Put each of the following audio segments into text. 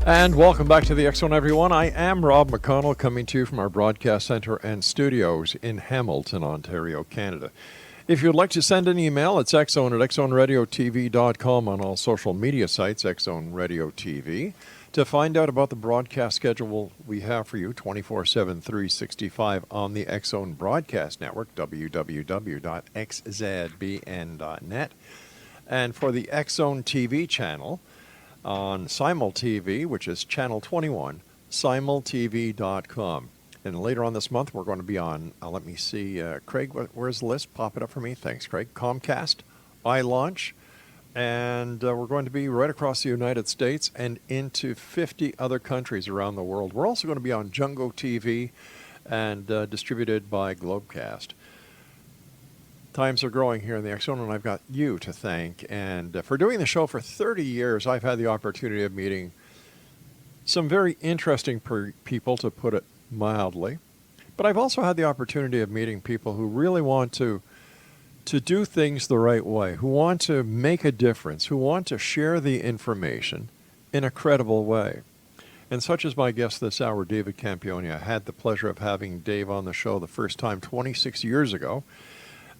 And welcome back to the X Zone, everyone. I am Rob McConnell, coming to you from our broadcast center and studios in Hamilton, Ontario, Canada. If you'd like to send an email, it's xzone at xzoneradiotv.com, on all social media sites, Xzone Radio TV. To find out about the broadcast schedule we have for you 24/7, 365 on the X Zone Broadcast Network, www.xzbn.net. And for the X Zone TV channel, on Simul TV, which is channel 21, simultv.com. And later on this month, we're going to be on, let me see, Craig, where's the list? Pop it up for me. Thanks, Craig. Comcast, iLaunch, and we're going to be right across the United States and into 50 other countries around the world. We're also going to be on Jungo TV and distributed by Globecast. Times are growing here in the X Zone, and I've got you to thank. And for doing the show for 30 years, I've had the opportunity of meeting some very interesting people, to put it mildly. But I've also had the opportunity of meeting people who really want to do things the right way, who want to make a difference, who want to share the information in a credible way. And such is my guest this hour, David Campione. I had the pleasure of having Dave on the show the first time 26 years ago.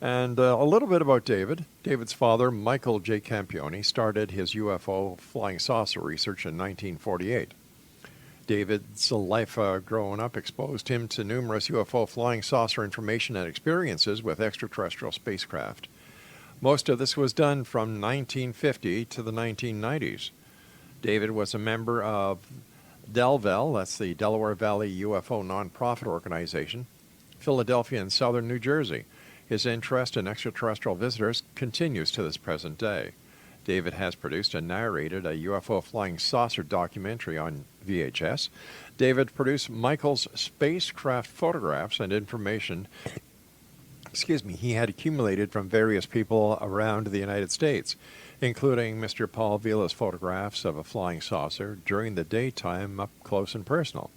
And a little bit about David. David's father, Michael J. Campione, started his UFO-Flying saucer research in 1948. David's life growing up exposed him to numerous UFO-flying saucer information and experiences with extraterrestrial spacecraft. Most of this was done from 1950 to the 1990s. David was a member of DelVal, that's the Delaware Valley UFO nonprofit organization, Philadelphia and southern New Jersey. His interest in extraterrestrial visitors continues to this present day. David has produced and narrated a UFO-flying saucer documentary on VHS. David produced Michael's spacecraft photographs and information he had accumulated from various people around the United States, including Mr. Paul Vila's photographs of a flying saucer during the daytime, up close and personal.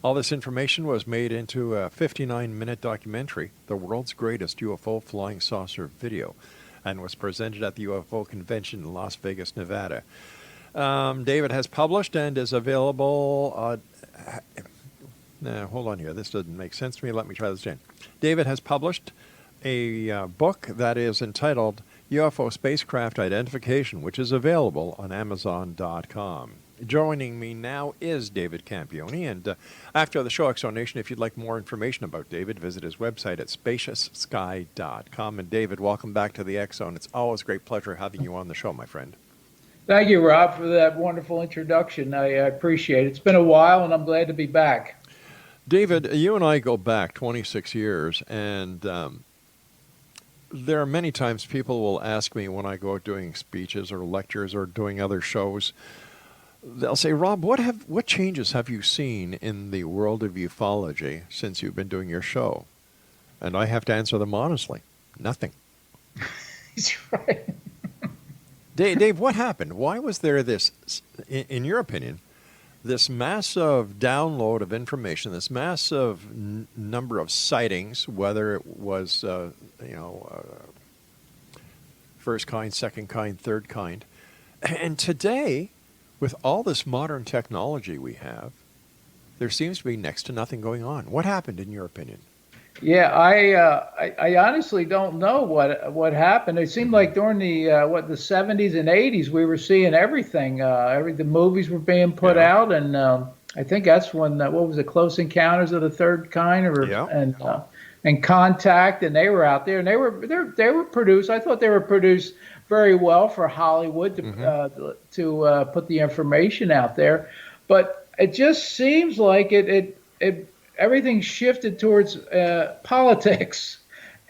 All this information was made into a 59-minute documentary, the world's greatest UFO flying saucer video, and was presented at the UFO convention in Las Vegas, Nevada. David has published and is available... hold on here. This doesn't make sense to me. Let me try this again. David has published a book that is entitled UFO Spacecraft Identification, which is available on Amazon.com. Joining me now is David Campione, and after the show, X Zone Nation, if you'd like more information about David, visit his website at spacioussky.com. And David, welcome back to the X Zone. It's always a great pleasure having you on the show, my friend. Thank you, Rob, for that wonderful introduction. I appreciate it. It's been a while, and I'm glad to be back. David, you and I go back 26 years, and there are many times people will ask me when I go out doing speeches or lectures or doing other shows, they'll say, Rob, what changes have you seen in the world of ufology since you've been doing your show? And I have to answer them honestly. Nothing. He's right. Dave, what happened? Why was there this, in your opinion, this massive download of information, this massive number of sightings, whether it was, first kind, second kind, third kind, and today, with all this modern technology we have, there seems to be next to nothing going on. What happened, in your opinion? Yeah, I honestly don't know what happened. It seemed like during the 70s and 80s we were seeing everything. The movies were being put out, and I think that's when what was it, Close Encounters of the Third Kind, and Contact, and they were out there, and they were produced. I thought they were produced very well for Hollywood to put the information out there, but it just seems like everything shifted towards politics,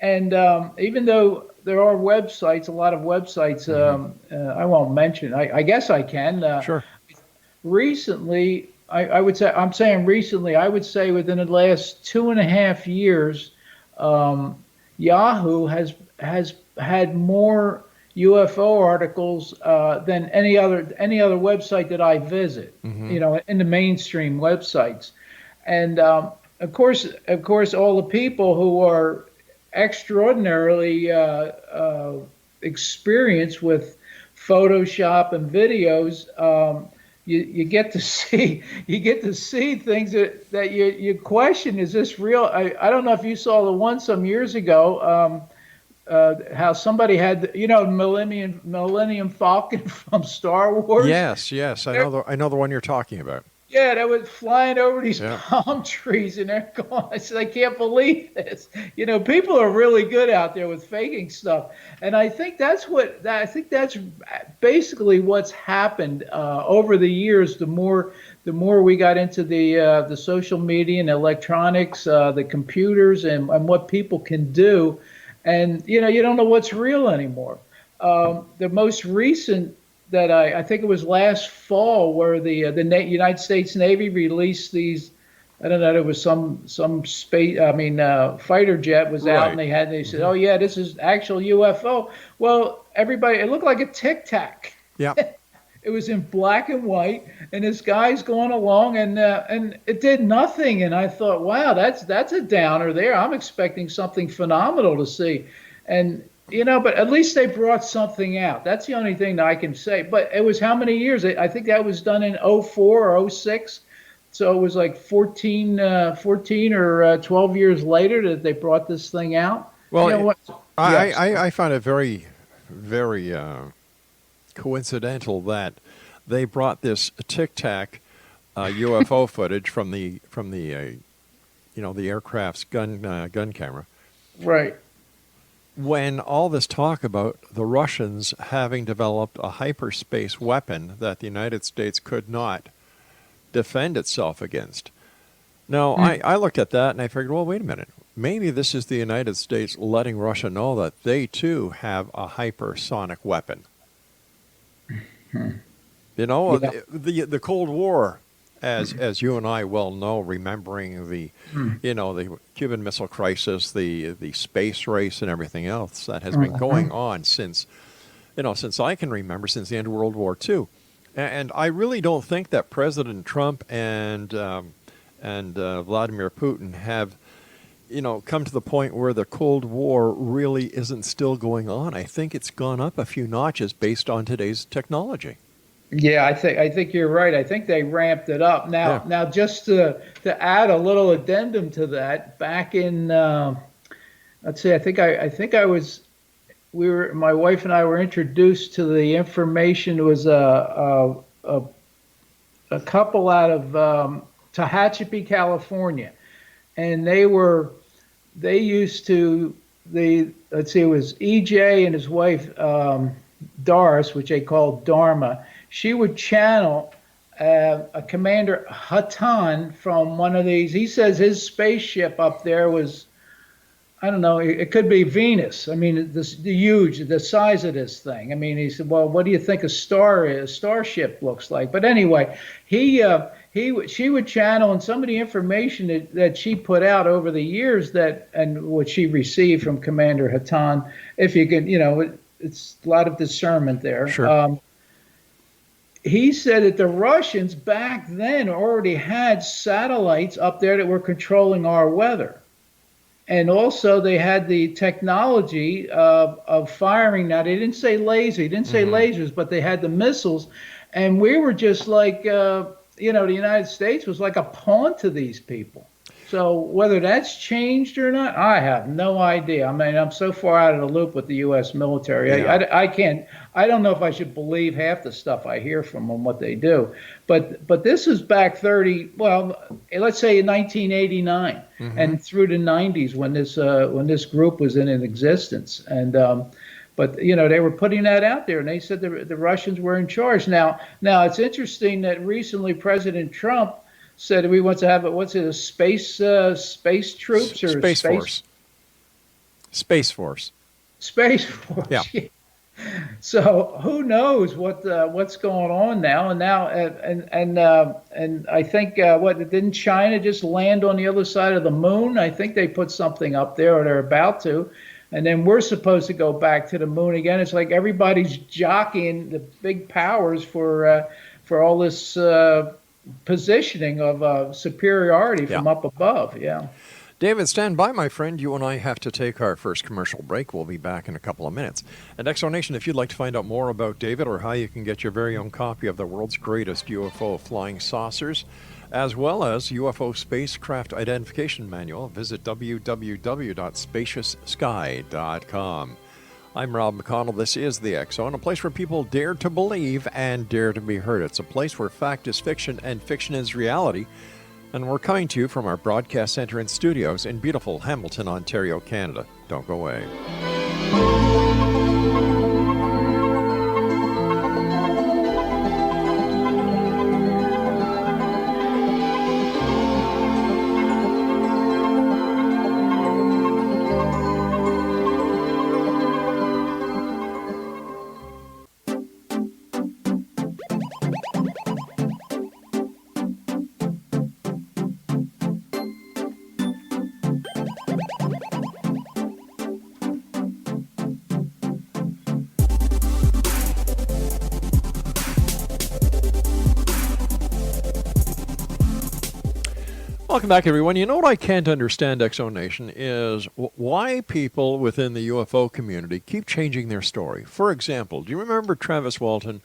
and even though there are websites, a lot of websites, I won't mention. I guess I can. Sure. Recently, I would say within the last 2.5 years, Yahoo has had more UFO articles than any other website that I visit, in the mainstream websites. And of course, all the people who are extraordinarily experienced with Photoshop and videos, you get to see things that you question, is this real? I don't know if you saw the one some years ago, how somebody had, Millennium Falcon from Star Wars. Yes, yes, I know the one you're talking about. Yeah, they was flying over these Yeah. palm trees, and they're going. I said, I can't believe this. People are really good out there with faking stuff, and I think that's basically what's happened over the years. The more we got into the social media and electronics, the computers, and what people can do, and you don't know what's real anymore. The most recent that I think it was last fall, where the United States Navy released these. I don't know. There was some space. I mean, fighter jet was out, Right. and they said, "Oh yeah, this is actual UFO." Well, everybody, it looked like a Tic Tac. Yeah. It was in black and white, and this guy's going along, and it did nothing. And I thought, wow, that's a downer there. I'm expecting something phenomenal to see, and but at least they brought something out. That's the only thing that I can say. But it was how many years? I think that was done in '04 or '06. So it was like 14 or 12 years later that they brought this thing out. Well, What? Yes. I find it very, very coincidental that they brought this Tic Tac UFO footage from the the aircraft's gun camera, Right. when all this talk about the Russians having developed a hyperspace weapon that the United States could not defend itself against. Now, I looked at that and I figured, well, wait a minute. Maybe this is the United States letting Russia know that they, too, have a hypersonic weapon. Yeah. The Cold War, as you and I well know, remembering the Cuban Missile Crisis, the space race, and everything else that has been going on since I can remember, since the end of World War II. And I really don't think that President Trump and Vladimir Putin have come to the point where the Cold War really isn't still going on. I think it's gone up a few notches based on today's technology. Yeah, I think you're right. I think they ramped it up. Now just to add a little addendum to that, back in let's see, my wife and I were introduced to the information. It was a couple out of Tehachapi, California, and it was EJ and his wife Doris, which they called Dharma. She would channel a Commander Hatan from one of these. He says his spaceship up there was, I don't know, it could be Venus. I mean, the size of this thing. I mean, he said, well, what do you think a starship looks like? But anyway, she would channel, and some of the information that she put out over the years and what she received from Commander Hatan, if you can, it's a lot of discernment there. Sure. He said that the Russians back then already had satellites up there that were controlling our weather. And also they had the technology of firing. Now, they didn't say laser, he didn't say lasers, but they had the missiles. And we were just like, the United States was like a pawn to these people. So whether that's changed or not, I have no idea. I mean, I'm so far out of the loop with the U.S. military. Yeah. I don't know if I should believe half the stuff I hear from them, what they do. But this is back let's say in 1989 and through the 90s when this group was in existence. And but they were putting that out there, and they said the Russians were in charge. Now it's interesting that recently President Trump said we want to have a space troops or Space Force. Space Force. Space Force. Yeah. So who knows what's going on now? And I think didn't China just land on the other side of the moon? I think they put something up there, or they're about to. And then we're supposed to go back to the moon again. It's like everybody's jockeying the big powers for all this positioning of superiority from up above. Yeah. David, stand by, my friend. You and I have to take our first commercial break. We'll be back in a couple of minutes. And Exonation, if you'd like to find out more about David or how you can get your very own copy of the world's greatest UFO flying saucers, as well as UFO spacecraft identification manual, visit www.spacioussky.com. I'm Rob McConnell. This is the X Zone, a place where people dare to believe and dare to be heard. It's a place where fact is fiction and fiction is reality. And we're coming to you from our broadcast center and studios in beautiful Hamilton, Ontario, Canada. Don't go away. Welcome back, everyone. You know what I can't understand, Exonation, is why people within the UFO community keep changing their story. For example, do you remember Travis Walton?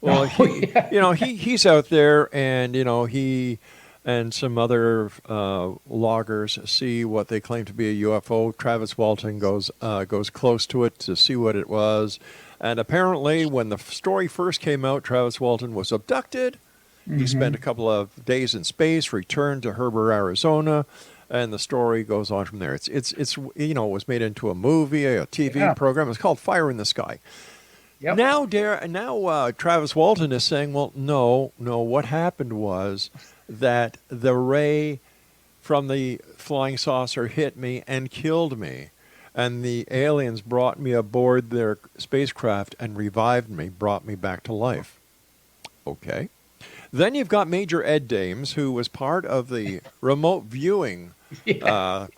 Well, he's out there, and he and some other loggers see what they claim to be a UFO. Travis Walton goes close to it to see what it was, and apparently, when the story first came out, Travis Walton was abducted. He spent a couple of days in space, returned to Heber, Arizona, and the story goes on from there. It was made into a movie, a TV program. It's called Fire in the Sky. Yep. Now Travis Walton is saying, well, no, what happened was that the ray from the flying saucer hit me and killed me, and the aliens brought me aboard their spacecraft and revived me, brought me back to life. Okay. Then you've got Major Ed Dames, who was part of the remote viewing. What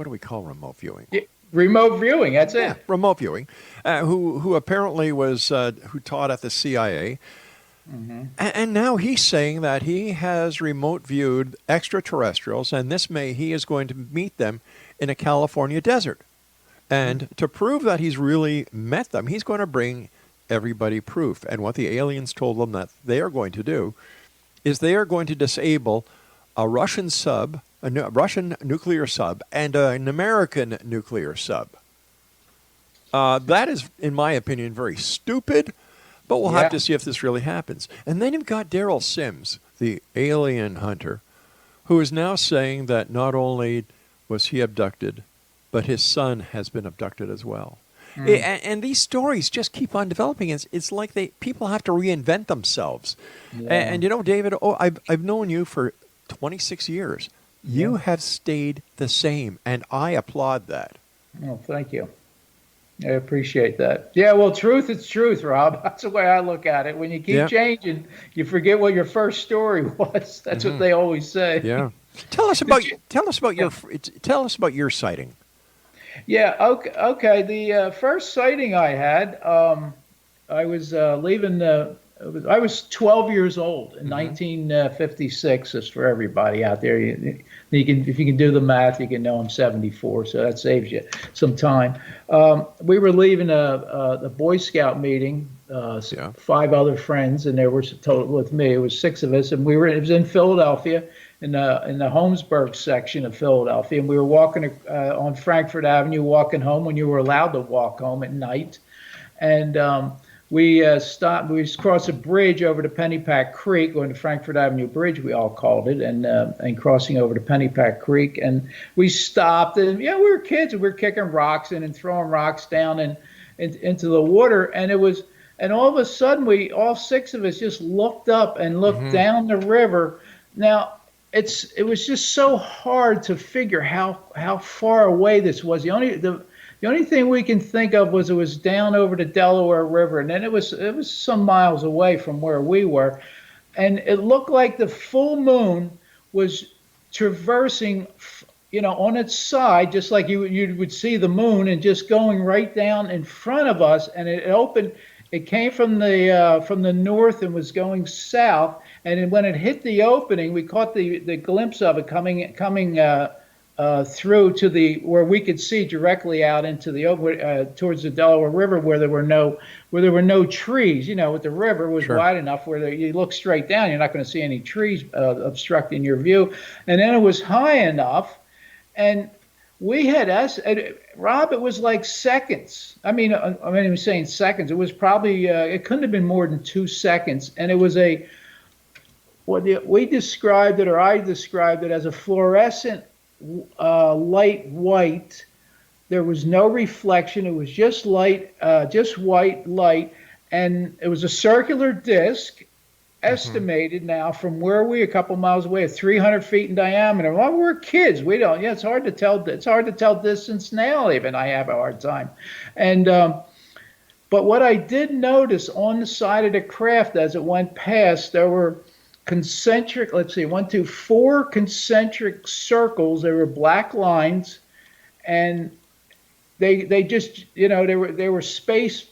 do we call remote viewing? Remote viewing. That's it. Remote viewing. Who apparently was who taught at the CIA, and now he's saying that he has remote viewed extraterrestrials, and he is going to meet them in a California desert, and to prove that he's really met them, he's going to bring everybody proof. And what the aliens told them that they are going to do is they are going to disable a Russian nuclear sub, and an American nuclear sub. That is, in my opinion, very stupid, but we'll have to see if this really happens. And then you've got Daryl Sims, the alien hunter, who is now saying that not only was he abducted, but his son has been abducted as well. And these stories just keep on developing. It's like people have to reinvent themselves. Yeah. And David, I've known you for 26 years. You have stayed the same, and I applaud that. Oh, thank you. I appreciate that. Yeah, well, truth is truth, Rob. That's the way I look at it. When you keep changing, you forget what your first story was. That's what they always say. Yeah. Tell us about your sighting. Yeah, okay. The first sighting I had, I was leaving. I was 12 years old in 1956. Just for everybody out there, if you can do the math, you can know I'm 74, so that saves you some time. We were leaving the Boy Scout meeting, 5 other friends, and there were total with me. It was 6 of us, and it was in Philadelphia. In the Holmesburg section of Philadelphia, and we were walking on Frankfurt Avenue, walking home when you were allowed to walk home at night, and we stopped. We crossed a bridge over to Pennypack Creek, going to Frankfurt Avenue Bridge, we all called it, and crossing over to Pennypack Creek, and we stopped, and we were kids, and we were kicking rocks and throwing rocks down and into the water, and all of a sudden all 6 of us just looked up and looked down the river. Now, it was just so hard to figure how far away this was. The only thing we can think of was it was down over the Delaware River, and then it was some miles away from where we were, and it looked like the full moon was traversing, on its side, just like you would see the moon, and just going right down in front of us, and it opened. It came from the north and was going south. And then when it hit the opening, we caught the glimpse of it coming through to the where we could see directly out into the towards the Delaware River, where there were no trees. You know, with the river was Sure. wide enough where you look straight down, you're not going to see any trees obstructing your view. And then it was high enough, and we had us, Rob. It was like seconds. I'm saying seconds. It was probably it couldn't have been more than 2 seconds, and it was we described it, or I described it as a fluorescent light white. There was no reflection. It was just light, just white light, and it was a circular disc, estimated now from where we a couple miles away, 300 feet in diameter. Well, we're kids. We don't. Yeah, it's hard to tell. It's hard to tell distance now. Even I have a hard time. And but what I did notice on the side of the craft as it went past, there were concentric. Let's see, 1, 2, 4 concentric circles. They were black lines, and they just they were spaced,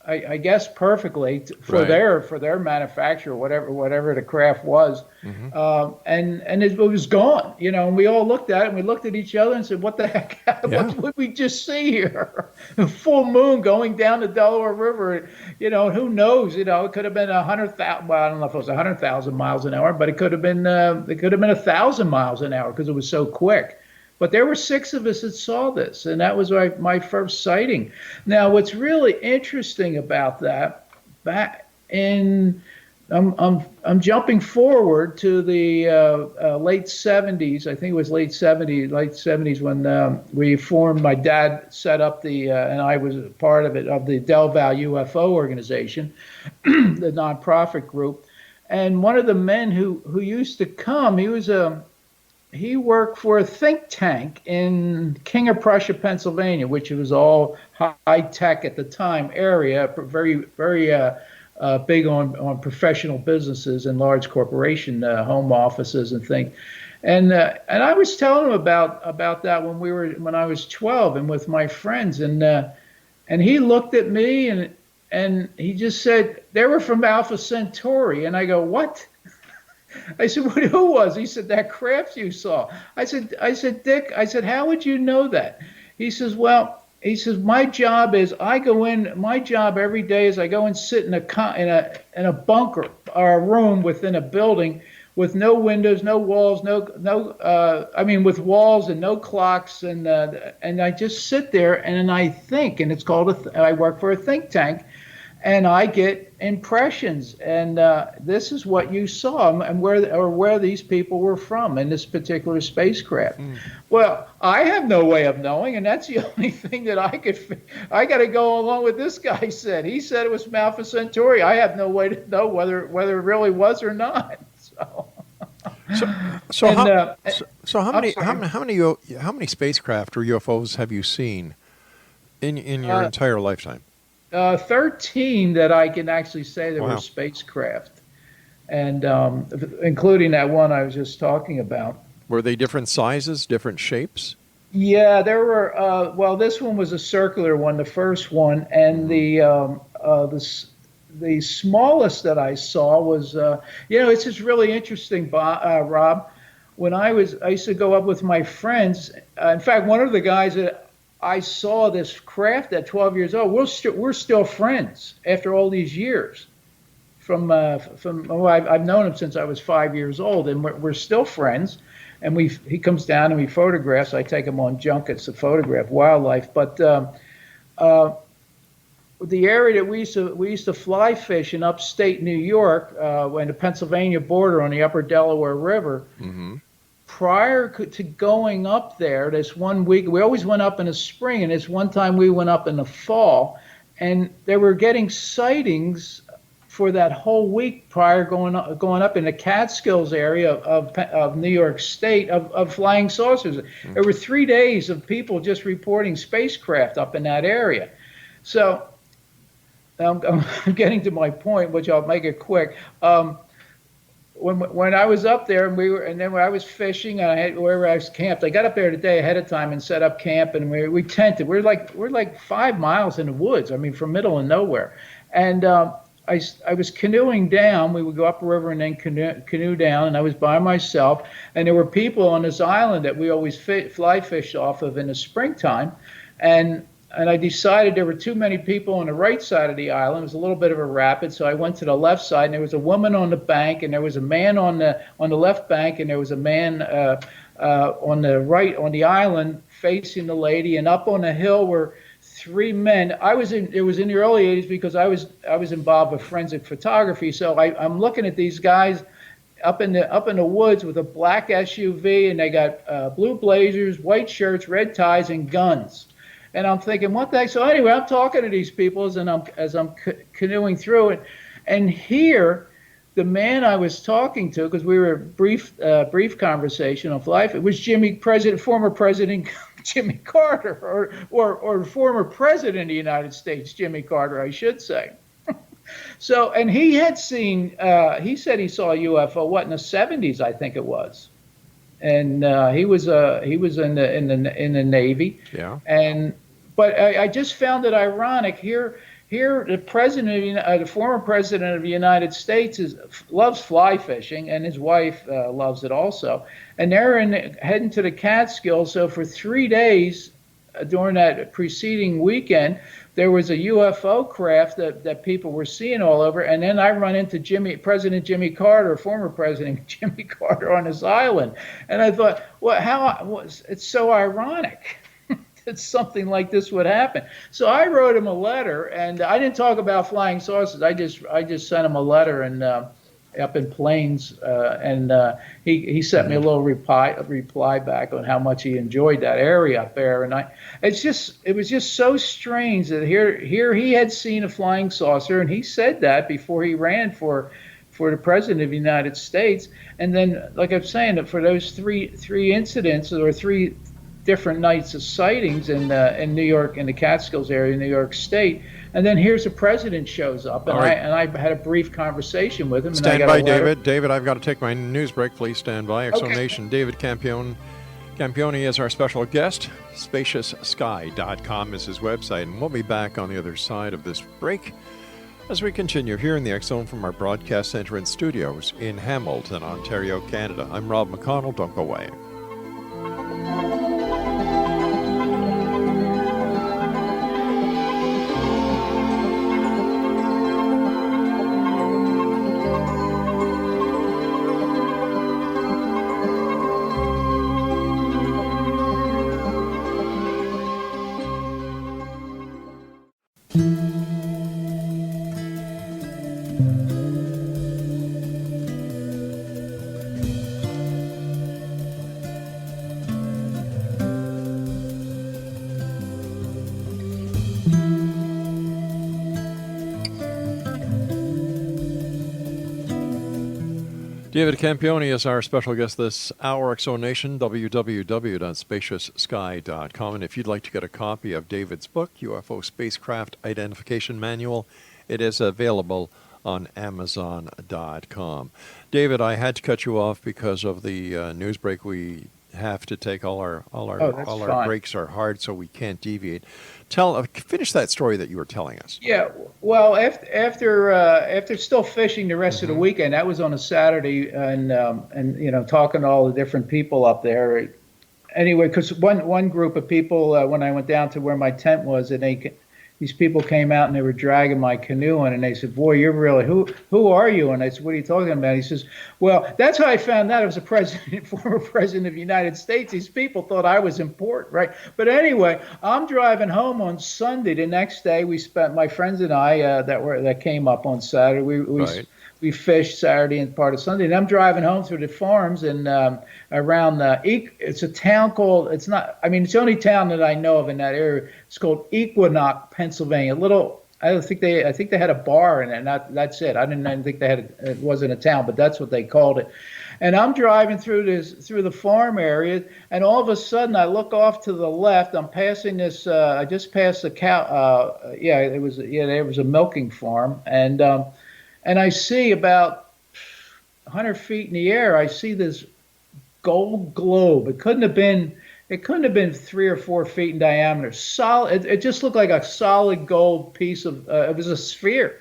I guess, perfectly for Right. their manufacturer, whatever the craft was, and it was gone, and we all looked at it, and we looked at each other and said, "What the heck? Yeah. What did we just see here? A full moon going down the Delaware River, who knows? It could have been 100,000. Well, I don't know if it was 100,000 miles an hour, but it could have been 1,000 miles an hour because it was so quick." But there were 6 of us that saw this, and that was my first sighting. Now, what's really interesting about that, back in, I'm jumping forward to the late 70s. I think it was late 70s when we formed. My dad set up and I was a part of it, of the Del Val UFO organization, the nonprofit group. And one of the men who used to come, he worked for a think tank in King of Prussia, Pennsylvania, which was all high tech at the time area, very, very big on professional businesses and large corporation home offices and things. And I was telling him about that when I was 12 and with my friends, and he looked at me and he just said they were from Alpha Centauri, and I go, "What?" I said, "Who was?" He said, "That craft you saw." I said, "Dick," I said, "how would you know that?" He says, "Well," he says, "my job every day is I go and sit in a bunker or a room within a building with no windows, no walls, with walls and no clocks, and I just sit there and I think, and it's called I work for a think tank, and I get impressions, and this is what you saw, and where these people were from in this particular spacecraft." Well, I have no way of knowing, and that's the only thing that I got to go along with this guy said. He said it was from Alpha Centauri. I have no way to know whether it really was or not. So. So, so And, how so how I'm many sorry. how many spacecraft or UFOs have you seen in your entire lifetime? 13 that I can actually say there were Wow. spacecraft, and including that one I was just talking about. Were they different sizes, different shapes? Yeah, there were. Well, this one was a circular one, the first one, and the smallest that I saw was. It's just really interesting, Rob. When I used to go up with my friends. In fact, one of the guys that I saw this craft at 12 years old. We're still friends after all these years. I've known him since I was 5 years old, and we're still friends. And he comes down and we photographs. I take him on junkets to photograph wildlife. But the area that we used to fly fish in upstate New York, when the Pennsylvania border on the Upper Delaware River. Mm-hmm. Prior to going up there, this one week, we always went up in the spring, and this one time we went up in the fall, and they were getting sightings for that whole week prior going up in the Catskills area of New York State of flying saucers. Mm-hmm. There were 3 days of people just reporting spacecraft up in that area. So I'm getting to my point, which I'll make it quick. When I was up there and then when I was fishing and wherever I was camped, I got up there the day ahead of time and set up camp, and we tented. We're like 5 miles in the woods. I mean, from middle of nowhere. And I was canoeing down. We would go up a river and then canoe down, and I was by myself. And there were people on this island that we always fly fish off of in the springtime. And I decided there were too many people on the right side of the island. It was a little bit of a rapid, so I went to the left side, and there was a woman on the bank, and there was a man on the left bank, and there was a man on the right on the island facing the lady, and up on the hill were three men. It was in the early 80s because I was involved with forensic photography, so I'm looking at these guys up in the woods with a black SUV, and they got blue blazers, white shirts, red ties, and guns. And I'm thinking, what the heck? So anyway, I'm talking to these people as I'm canoeing through it, and here, the man I was talking to, because we were brief conversation of life, it was former President Jimmy Carter, or former President of the United States, Jimmy Carter, I should say. So, and he had seen, he said he saw a UFO, in the 70s, I think it was. And he was in the Navy. Yeah. But I just found it ironic here. The the former president of the United States loves fly fishing, and his wife loves it also. And they're heading to the Catskills. So for 3 days during that preceding weekend, there was a UFO craft that people were seeing all over. And then I run into President Jimmy Carter, former President Jimmy Carter, on this island. And I thought, well, it's so ironic that something like this would happen. So I wrote him a letter, and I didn't talk about flying saucers. I just sent him a letter, and up in Plains, and he sent me a little reply back on how much he enjoyed that area up there. And it was just so strange that here he had seen a flying saucer, and he said that before he ran for the president of the United States. And then, like I'm saying, that for those three incidents, or three different nights of sightings in New York, in the Catskills area, New York State, and then here's the president shows up, and I had a brief conversation with him. Stand by, David. David, I've got to take my news break. Please stand by. X Zone Nation, David Campione is our special guest. SpaciousSky.com is his website, and we'll be back on the other side of this break as we continue here in the X Zone from our broadcast center and studios in Hamilton, Ontario, Canada. I'm Rob McConnell. Don't go away. David Campione is our special guest this hour. X Zone Nation, www.spaciousSky.com. And if you'd like to get a copy of David's book, UFO Spacecraft Identification Manual, it is available on Amazon.com. David, I had to cut you off because of the news break. We have to take all our breaks are hard, so we can't deviate. Finish that story that you were telling us. Yeah, well, after still fishing the rest of the weekend, that was on a Saturday, and talking to all the different people up there. Anyway, because one group of people, when I went down to where my tent was, and these people came out and they were dragging my canoe in, and they said, "Boy, you're really who are you?" And I said, "What are you talking about?" He says, "Well, that's how I found out I was a former president of the United States. These people thought I was important, right?" But anyway, I'm driving home on Sunday. The next day, my friends and I that came up on Saturday. We fished Saturday and part of Sunday, and I'm driving home through the farms and around it's a town called, it's the only town that I know of in that area. It's called Equinox, Pennsylvania. I think they had a bar in it, and that's it. I didn't think it wasn't a town, but that's what they called it. And I'm driving through the farm area, and all of a sudden I look off to the left. I'm passing this. I just passed the cow. There was a milking farm, and I see about 100 feet in the air, I see this gold globe. It couldn't have been It couldn't have been 3 or 4 feet in diameter. Solid. It just looked like a solid gold piece of. It was a sphere,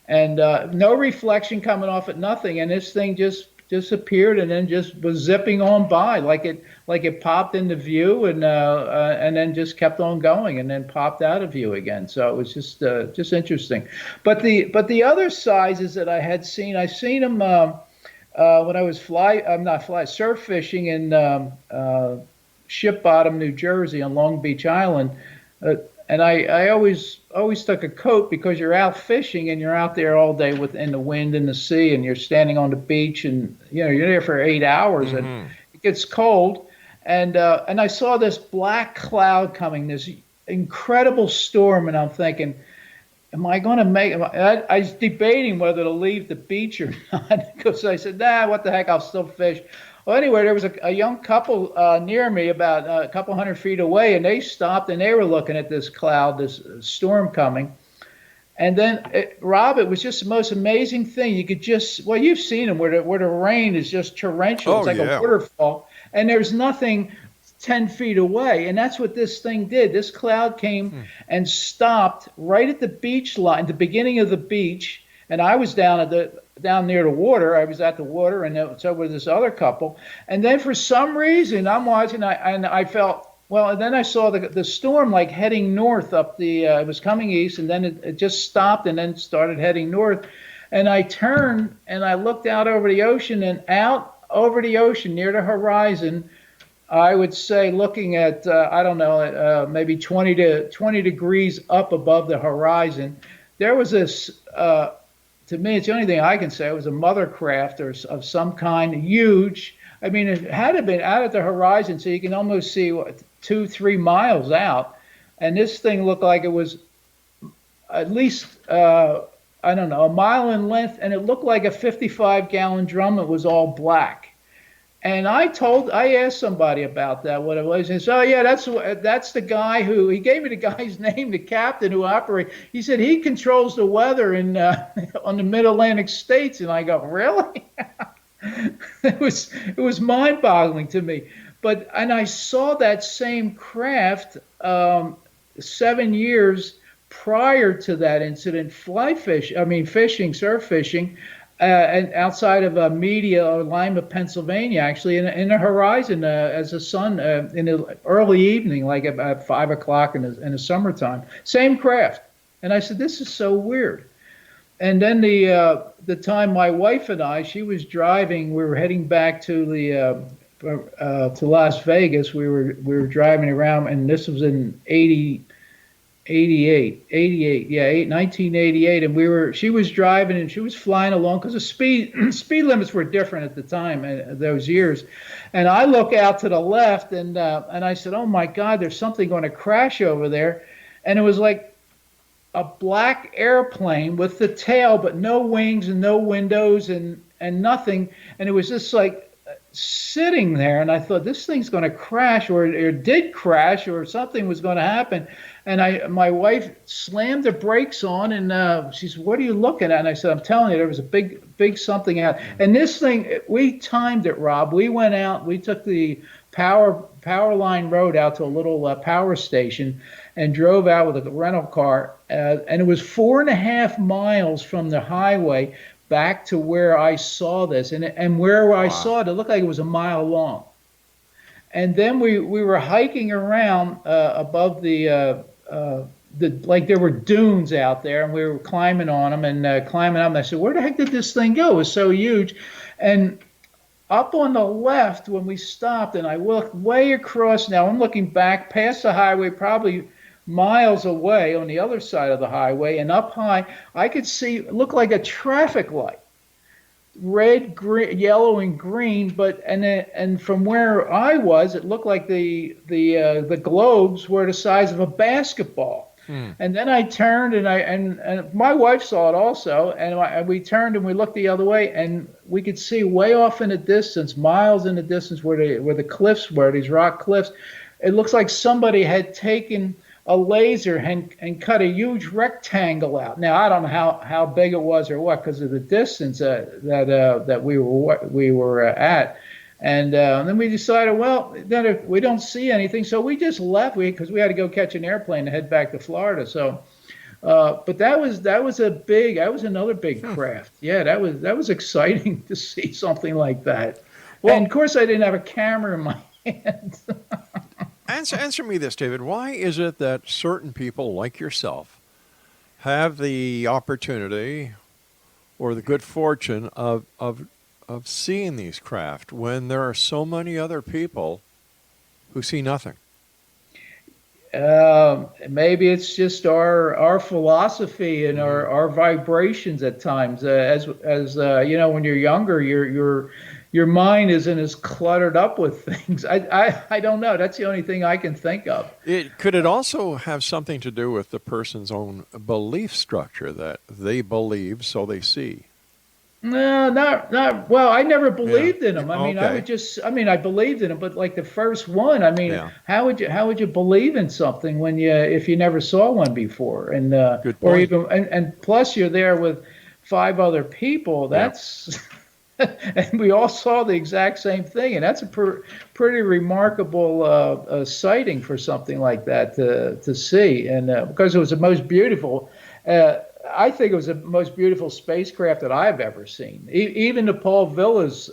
and no reflection coming off it, nothing. And this thing just disappeared and then just was zipping on by like it popped into view and then just kept on going and then popped out of view again. So it was just interesting. But the other sizes that I seen them when I was surf fishing in Ship Bottom, New Jersey, on Long Beach Island. And I always took a coat because you're out fishing and you're out there all day in the wind and the sea, and you're standing on the beach, and you're there for 8 hours, and it gets cold. And I saw this black cloud coming, this incredible storm, and I'm thinking, am I going to make? I was debating whether to leave the beach or not because I said, nah, what the heck, I'll still fish. Well, anyway, there was a young couple near me, about a couple 100 feet away, and they stopped and they were looking at this cloud, this storm coming. And then, Rob, it was just the most amazing thing. You could well, you've seen them where the rain is just torrential. It's like a waterfall, and there's nothing 10 feet away. And that's what this thing did. This cloud came and stopped right at the beach line, the beginning of the beach. And I was down near the water. I was at the water, and so was this other couple. And then for some reason, I'm watching, and I felt, well, and then I saw the storm like heading north up it was coming east, and then it just stopped and then started heading north. And I turned and I looked out over the ocean, and out over the ocean near the horizon, I would say, looking at, I don't know, maybe 20 degrees up above the horizon, there was this, to me, it's the only thing I can say. It was a mother craft of some kind, huge. I mean, it had to have been out at the horizon, so you can almost see 2-3 miles out. And this thing looked like it was at least, I don't know, a mile in length, and it looked like a 55-gallon drum. It was all black. And I asked somebody about that, what it was. And so, yeah, that's the guy he gave me the guy's name, the captain who operates. He said he controls the weather on the Mid-Atlantic states. And I go, really? It was mind-boggling to me. And I saw that same craft 7 years prior to that incident, surf fishing. And outside of Media or Lima, Pennsylvania, actually, in the horizon as the sun in the early evening, like about 5 o'clock in the summertime. Same craft. And I said, this is so weird. And then the time my wife and she was driving, we were heading back to to Las Vegas. We were driving around, and this was in 1988, and she was driving and she was flying along because the speed limits were different at the time, those years. And I look out to the left, and I said, oh my God, there's something going to crash over there. And it was like a black airplane with the tail, but no wings and no windows and nothing. And it was just like sitting there, and I thought, this thing's going to crash, or it did crash, or something was going to happen. And my wife slammed the brakes on, and she said, what are you looking at? And I said, I'm telling you, there was a big something out. And this thing, we timed it, Rob. We went out, we took the power line road out to a little power station and drove out with a rental car. And it was 4.5 miles from the highway back to where I saw this. And where I saw it, it looked like it was a mile long. And then we were hiking around above like there were dunes out there, and we were climbing on them and climbing up. And I said, where the heck did this thing go? It was so huge. And up on the left, when we stopped, and I looked way across, now I'm looking back past the highway, probably miles away on the other side of the highway, and up high, I could see, it looked like a traffic light. Red, green, yellow, and green, and from where I was, it looked like the globes were the size of a basketball. And then I turned, and my wife saw it also, and we turned and we looked the other way, and we could see way off in the distance, miles in the distance, where the cliffs were, these rock cliffs. It looks like somebody had taken a laser and cut a huge rectangle out. Now I don't know how big it was or what, because of the distance that we were at, And then we decided, well, then if we don't see anything, so we just left. Because we had to go catch an airplane to head back to Florida. So, but that was another big craft. Yeah, that was exciting to see something like that. Well, And of course, I didn't have a camera in my hand. answer me this, David. Why is it that certain people like yourself have the opportunity or the good fortune of seeing these craft when there are so many other people who see nothing? Maybe it's just our philosophy and our vibrations at times. As you know, when you're younger, your mind isn't as cluttered up with things. I don't know. That's the only thing I can think of. Could it also have something to do with the person's own belief structure that they believe, so they see? No, not well. I never believed in them. I mean, Okay. I believed in them, but like the first one, I mean, Yeah. how would you believe in something when if you never saw one before, and Good or point. even and plus you're there with 5 other people. Yeah. That's and we all saw the exact same thing, and that's a pretty remarkable sighting for something like that to see, and because it was the most beautiful. Uh, I think it was the most beautiful spacecraft that I've ever seen. Even the Paul Villa's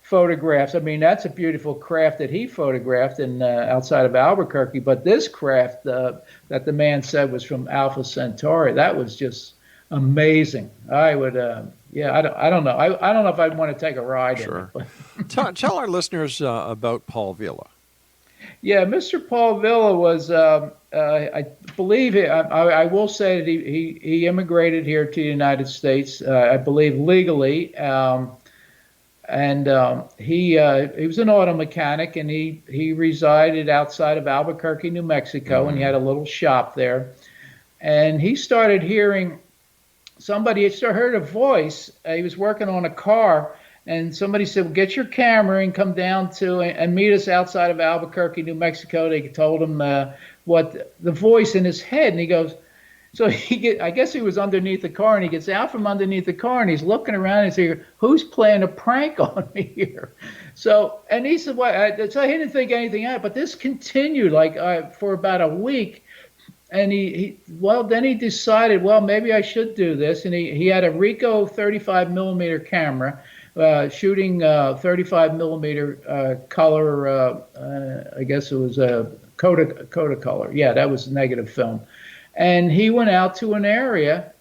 photographs. I mean, that's a beautiful craft that he photographed in outside of Albuquerque. But this craft that the man said was from Alpha Centauri, that was just amazing. I would, yeah, I don't know. I don't know if I'd want to take a ride in it. Sure. But Tell our listeners about Paul Villa. yeah, Mr. Paul Villa was, I believe, I will say that he immigrated here to the United States, I believe legally, and he was an auto mechanic, and he resided outside of Albuquerque, New Mexico, and he had a little shop there, and he started hearing somebody. He heard a voice. He was working on a car. And somebody said, well, get your camera and come down to and meet us outside of Albuquerque, New Mexico. They told him what the voice in his head. And he goes, so I guess he was underneath the car, and he gets out from underneath the car, and he's looking around and he's saying, who's playing a prank on me here? So, and he said, well, so he didn't think anything out, but this continued like for about a week. And then he decided, well, maybe I should do this. And he had a Ricoh 35 millimeter camera. Shooting 35 millimeter color, I guess it was a Kodacolor. Yeah, that was negative film. And he went out to an area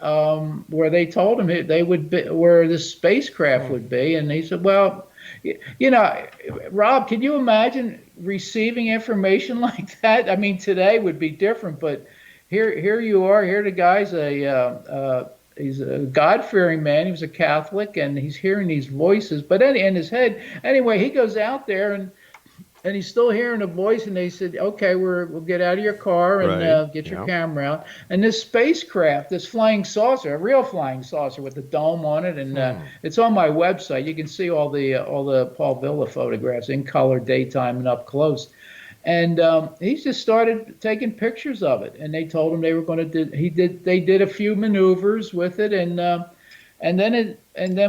where they told him they would be, where the spacecraft would be. And he said, well, you know, Rob, can you imagine receiving information like that? I mean, today would be different, but here you are. Here the guy's he's a God-fearing man. He was a Catholic, and he's hearing these voices. But in his head, anyway, he goes out there, and he's still hearing a voice. And they said, "Okay, we'll get out of your car and Right. get your Yeah. camera out." And this spacecraft, this flying saucer, a real flying saucer with a dome on it, and it's on my website. You can see all the Paul Villa photographs in color, daytime, and up close. And he just started taking pictures of it, and they told him they were going to do. They did a few maneuvers with it, and then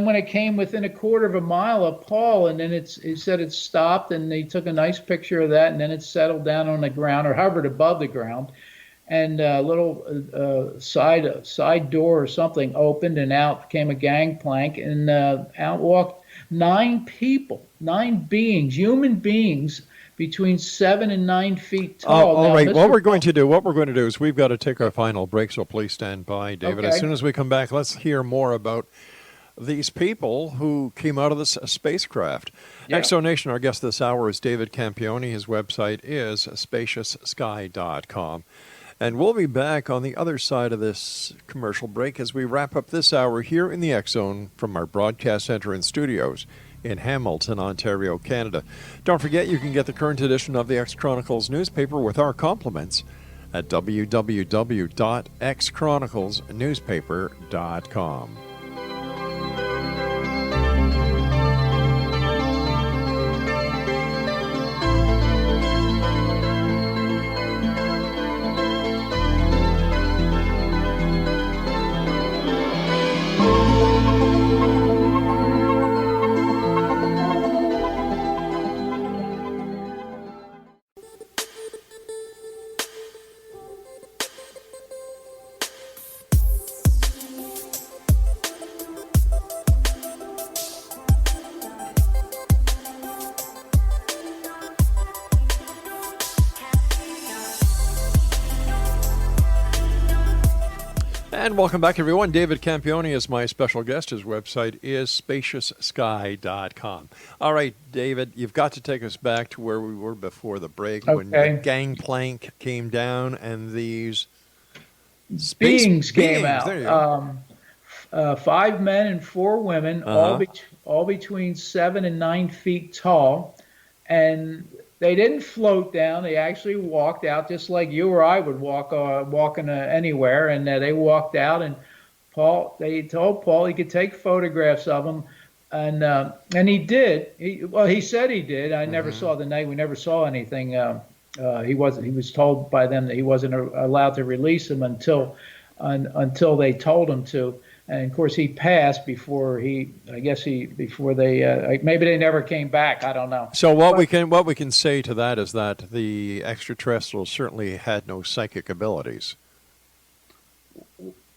when it came within a quarter of a mile of Paul, and then he said it stopped, and they took a nice picture of that, and then it settled down on the ground or hovered above the ground, and a little side door or something opened, and out came a gangplank, and out walked 9 people, 9 beings, human beings, between 7 and 9 feet tall. All Now, right. Mr. What we're going to do is we've got to take our final break, so please stand by, David. As Okay. soon as we come back, let's hear more about these people who came out of this spacecraft. Yeah. Exonation, our guest this hour is David Campione. His website is spacioussky.com. And we'll be back on the other side of this commercial break as we wrap up this hour here in the X Zone from our broadcast center and studios in Hamilton, Ontario, Canada. Don't forget, you can get the current edition of the X Chronicles newspaper with our compliments at www.xchroniclesnewspaper.com. And welcome back, everyone. David Campione is my special guest. His website is spacioussky.com. All right, David, you've got to take us back to where we were before the break when the gangplank came down and these beings came There you go. out. 5 men and 4 women, all between 7 and 9 feet tall, and they didn't float down. They actually walked out just like you or I would walk anywhere, and they walked out. And they told Paul he could take photographs of them, and he did. He said he did. I never saw the night. We never saw anything. He was told by them that he wasn't allowed to release them until they told him to. And of course, he passed before they maybe they never came back. I don't know. So what we can say to that is that the extraterrestrials certainly had no psychic abilities.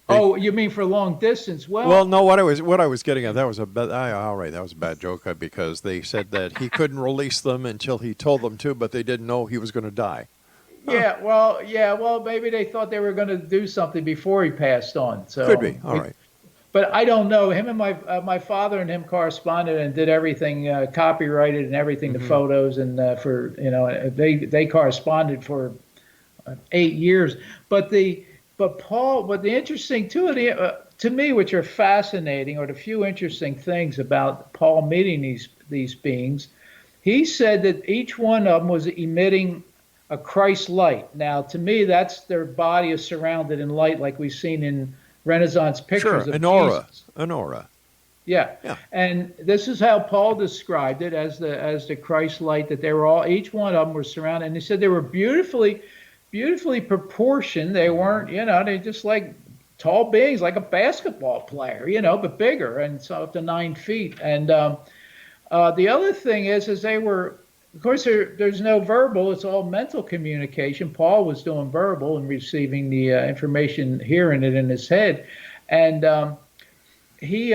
Oh, you mean for long distance? Well, no. What I was getting at, that was a bad. All right, that was a bad joke because they said that he couldn't release them until he told them to, but they didn't know he was going to die. Yeah, well, maybe they thought they were going to do something before he passed on. So could be. All right. But I don't know. Him and my father and him corresponded and did everything, copyrighted and everything, the photos, and they corresponded for 8 years. But the interesting to me, which are fascinating, or the few interesting things about Paul meeting these beings, he said that each one of them was emitting a Christ light. Now, to me, that's their body is surrounded in light, like we've seen in Renaissance pictures of an aura. Yeah. And this is how Paul described it as the Christ light, that they were all, each one of them were surrounded, and he said they were beautifully proportioned. They weren't, they just like tall beings, like a basketball player, but bigger, and so up to 9 feet. And the other thing is they were, of course, there's no verbal. It's all mental communication. Paul was doing verbal and receiving the information, hearing it in his head. And he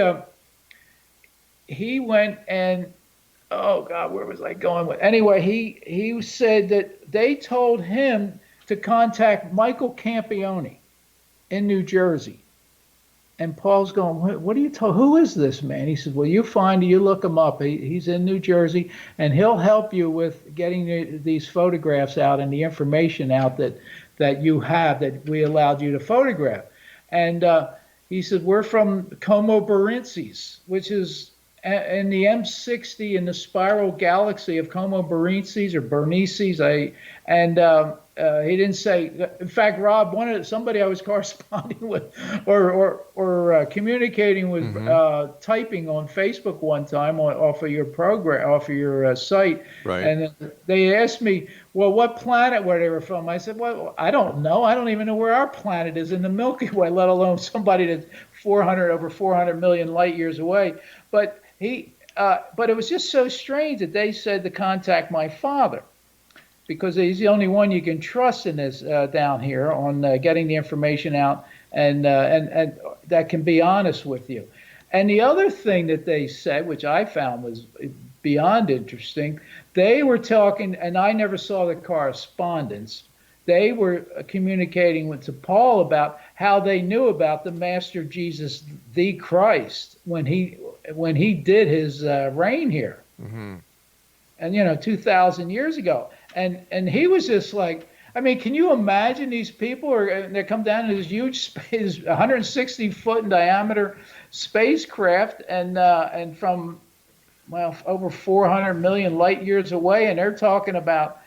went and, oh, God, where was I going with? Anyway, he said that they told him to contact Michael Campione in New Jersey. And Paul's going, what are you told? Who is this man? He said, well, you look him up. He's in New Jersey, and he'll help you with getting these photographs out and the information out that you have, that we allowed you to photograph. And he said, we're from Como Berenices, which is in the M60 in the spiral galaxy of Como Berenices or Berenices. He didn't say. In fact, Rob, somebody I was corresponding with or communicating with, typing on Facebook one time off of your program, off of your site, right. And they asked me, well, what planet were they were from? I said, well, I don't know. I don't even know where our planet is in the Milky Way, let alone somebody that's over 400 million light years away. But but it was just so strange that they said to contact my father, because he's the only one you can trust in this down here on getting the information out, and that can be honest with you. And the other thing that they said, which I found was beyond interesting, they were talking, and I never saw the correspondence. They were communicating to Paul about how they knew about the Master Jesus, the Christ, when he did his reign here, and 2,000 years ago. And he was just like, I mean, can you imagine these people they come down in this huge space, 160 foot in diameter spacecraft, and from, well, over 400 million light years away, and they're talking about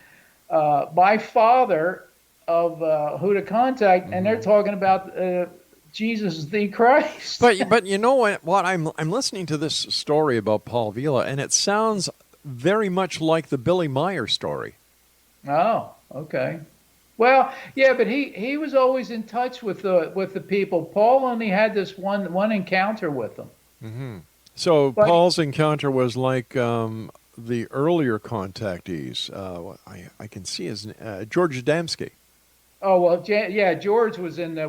my father of who to contact, and they're talking about Jesus the Christ. But you know what? I'm listening to this story about Paul Vila, and it sounds very much like the Billy Meyer story. Oh, okay. Well, yeah, but he was always in touch with the people. Paul only had this one encounter with them. So Paul's encounter was like the earlier contactees. I can see his George Adamski. Oh well, yeah. George was in the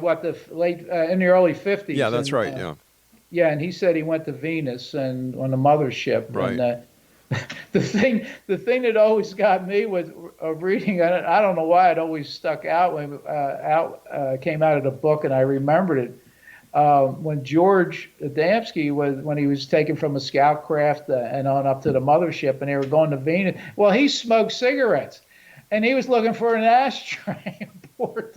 late in the early 50s. Yeah, that's right. Yeah. Yeah, and he said he went to Venus and on the mothership. Right. And, the thing that always got me was reading. I don't know why it always stuck out when came out of the book, and I remembered it. when George Adamski when he was taken from a scout craft and on up to the mothership, and they were going to Venus. Well, he smoked cigarettes, and he was looking for an ashtray aboard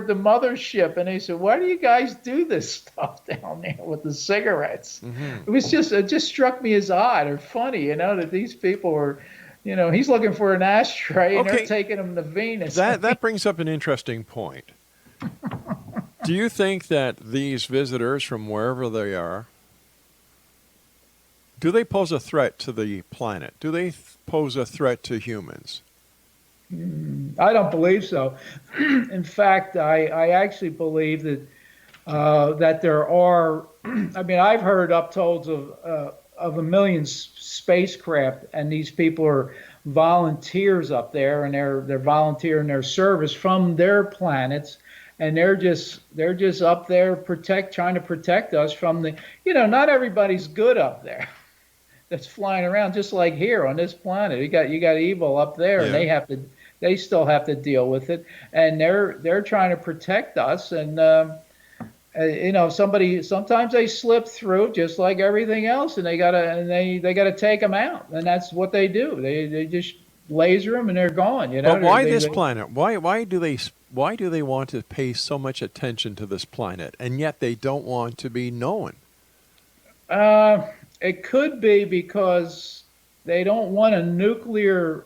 the mothership, and they said, "Why do you guys do this stuff down there with the cigarettes?" It just struck me as odd or funny, that these people were, he's looking for an ashtray and they're taking him to Venus. That brings up an interesting point. Do you think that these visitors from wherever they are, do they pose a threat to the planet? Do they pose a threat to humans? I don't believe so. In fact, I actually believe that that there are. I mean, I've heard uptolds of a million spacecraft, and these people are volunteers up there, and they're volunteering their service from their planets, and they're just up there trying to protect us from the. Not everybody's good up there. That's flying around, just like here on this planet. You got evil up there, and they still have to deal with it, and they're trying to protect us. And sometimes they slip through, just like everything else, and they gotta take them out, and that's what they do. They just laser them, and they're gone. But why this planet? Why do they want to pay so much attention to this planet, and yet they don't want to be known? It could be because they don't want a nuclear,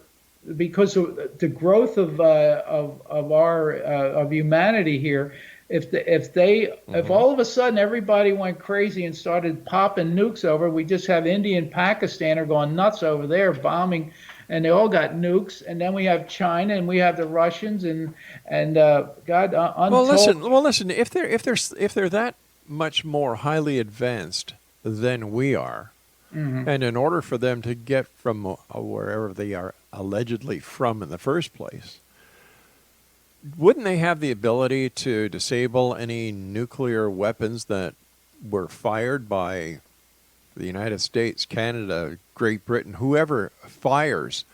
because of the growth of humanity here. If all of a sudden everybody went crazy and started popping nukes over, we just have India and Pakistan are going nuts over there bombing, and they all got nukes, and then we have China and we have the Russians and God. Well, listen. If they're that much more highly advanced than we are, and in order for them to get from wherever they are allegedly from in the first place, wouldn't they have the ability to disable any nuclear weapons that were fired by the United States, Canada, Great Britain, whoever fires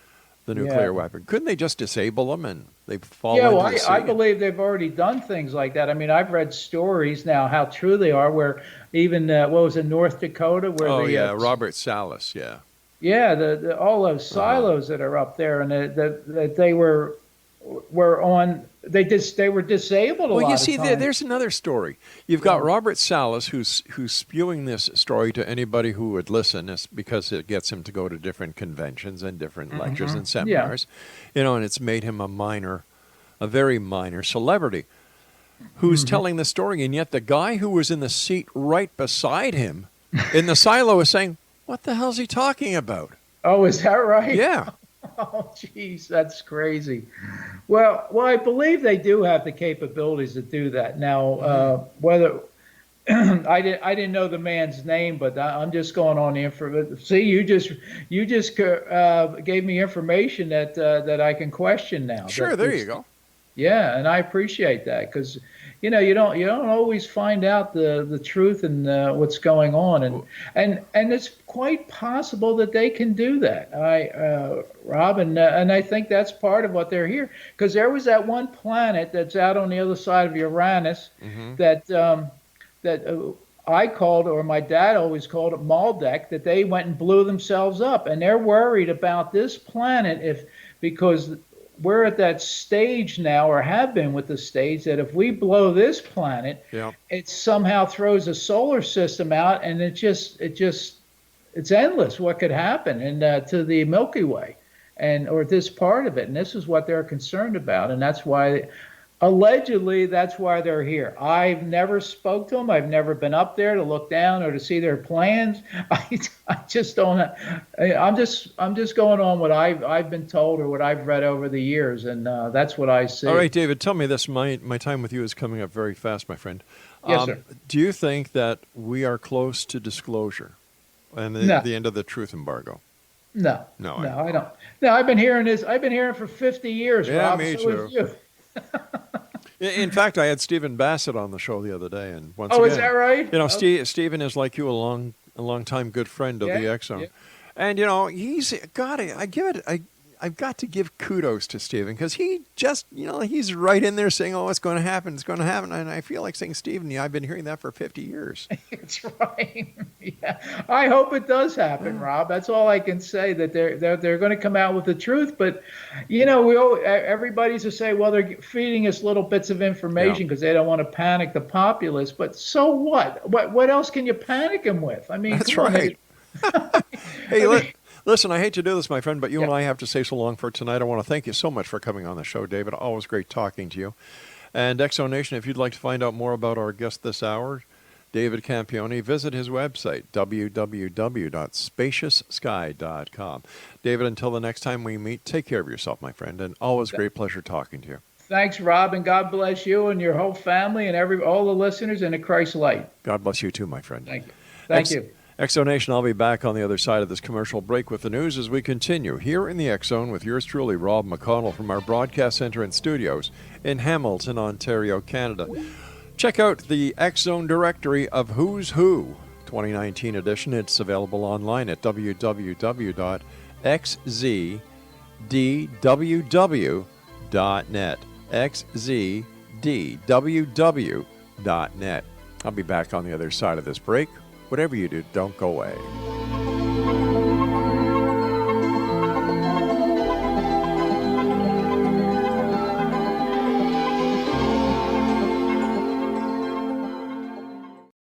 the nuclear weapon? Couldn't they just disable them and they fall into the sea? I believe they've already done things like that. I mean, I've read stories now, how true they are, where even, what was it, North Dakota? Where Robert Salas, Yeah, all those silos that are up there, and that they were on. They were disabled. Well, you see, there's another story. You've got Robert Salas, who's spewing this story to anybody who would listen, because it gets him to go to different conventions and different lectures and seminars, and it's made him a very minor celebrity, who's telling the story, and yet the guy who was in the seat right beside him in the silo is saying, "What the hell's he talking about?" Oh, is that right? Yeah. Oh, geez, that's crazy. Well, I believe they do have the capabilities to do that. Now, whether I didn't know the man's name, but I'm just going on the information. See, you just gave me information that I can question now. Sure, there you go. Yeah, and I appreciate that, because you don't always find out the truth and what's going on, and it's quite possible that they can do that. Rob, and I think that's part of what they're here, because there was that one planet that's out on the other side of Uranus that I called, or my dad always called it Maldek, that they went and blew themselves up, and they're worried about this planet because we're at that stage now, or have been with the stage, that if we blow this planet, it somehow throws a solar system out, and it's endless what could happen to the Milky Way, or this part of it. And this is what they're concerned about, and that's why, allegedly, that's why they're here. I've never spoke to them. I've never been up there to look down or to see their plans. I just don't. I'm just going on what I've been told or what I've read over the years, and that's what I see. All right, David, tell me this. My time with you is coming up very fast, my friend. Yes, sir. Do you think that we are close to disclosure and the end of the truth embargo? No, I don't. No, I've been hearing this. I've been hearing it for 50 years. Yeah, Rob, me so too. In fact, I had Stephen Bassett on the show the other day, and once again, is that right? Stephen is like you, a long time good friend of the X Zone, and he's got it. I've got to give kudos to Stephen because he just, he's right in there saying, "Oh, it's going to happen. It's going to happen." And I feel like saying, "Stephen, I've been hearing that for 50 years." It's right. Yeah, I hope it does happen, Rob. That's all I can say. That they're going to come out with the truth. But everybody's to say, well, they're feeding us little bits of information because they don't want to panic the populace. But so what? What else can you panic them with? I mean, That's come on, right. Hey, I mean, listen, I hate to do this, my friend, but you and yeah. I have to say so long for tonight. I want to thank you so much for coming on the show, David. Always great talking to you. And Exo Nation, if you'd like to find out more about our guest this hour, David Campione, visit his website, www.spacioussky.com. David, until the next time we meet, take care of yourself, my friend, and always great pleasure talking to you. Thanks, Rob, and God bless you and your whole family and all the listeners in the Christ light. God bless you too, my friend. Thank you. Thank you. Exo Nation, I'll be back on the other side of this commercial break with the news as we continue here in the X Zone with yours truly, Rob McConnell, from our broadcast center and studios in Hamilton, Ontario, Canada. Check out the X Zone directory of Who's Who 2019 edition. It's available online at www.xzdww.net. xzdww.net. I'll be back on the other side of this break. Whatever you do, don't go away.